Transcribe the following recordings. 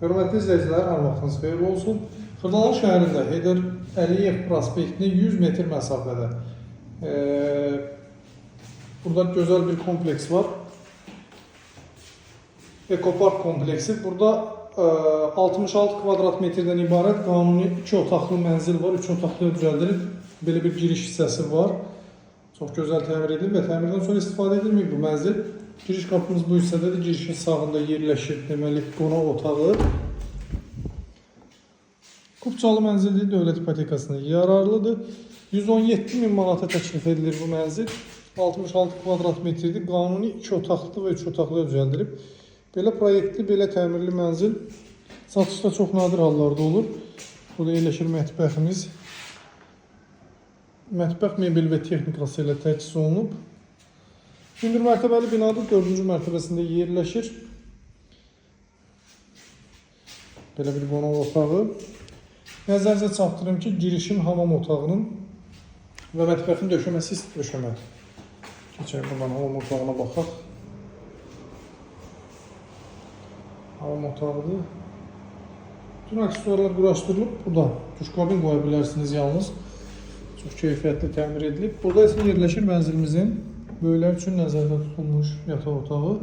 Hörmətli izləyicilər, hər vaxtınız xeyirli olsun. Xırdalan şəhərində Heydər Əliyev prospektinə 100 metr məsafədə burada gözəl bir kompleks var. Ekopark kompleksi. Burada 66 kvadrat metrdən ibarət qanuni 2 otaqlı mənzil var. 3 otaqlı düzəldilib. Belə bir giriş hissəsi var. Çox gözəl təmir edilib və təmirdən sonra istifadə edilməyib bu mənzil. Giriş qapımız bu hissədədir. Girişin sağında yerləşir, deməli, qonaq otağı. Kupçalı mənzildir, dövlət ipotekasına yararlıdır. 117.000 manata təklif edilir bu mənzil. 66 kvadrat metrdir. Qanuni 2 otaqlı və 3 otaqlı düzəldilib. Belə proyektli, belə təmirli mənzil satışda çox nadir hallarda olur. Burada yerləşir mətbəximiz. Mətbəx mebel və texnikası ilə təchiz olunub. Hündür mərtəbəli binadır, 4-cü mərtəbəsində yerləşir. Belə bir qonaq otağı. Nəzərinizə çatdırım ki, girişin hamam otağının və mətbəxin döşəməsi isti döşəmədir. Keçək buradan hamam otağına baxaq. Hamam otağıdır. Bütün aksesuarlar quraşdırılıb. Burada duşkabin qoya bilərsiniz yalnız. Çox keyfiyyətli təmir edilib. Burada isə yerləşir mənzilimizin böyüklər üçün nəzərdə tutulmuş yataq otağı.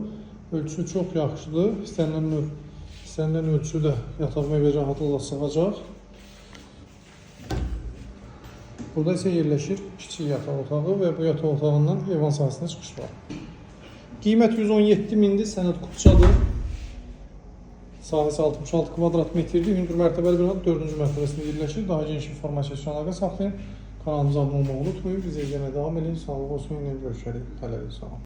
Ölçüsü çox yaxşıdır. İstənilən ölçüsü də yataq mebel rahatlıqla sığacaq. Burada isə yerləşir kiçik yataq otağı və bu yataq otağından evan sahəsinə çıxış var. Qiymət 117.000-dir, sənəd kupçadır. Sahəsi 66 kvadrat metrdir. Hündür mərtəbəli binanın 4-cü mərtəbəsində yerləşir. Daha geniş informasiya üçün əlaqə saxlayın. Kanalımıza abunə olmayı unutmayın. Bizi izləməyə davam edin. Sağlıq olsun, yenə görüşərik. Hələlik, sağ olun.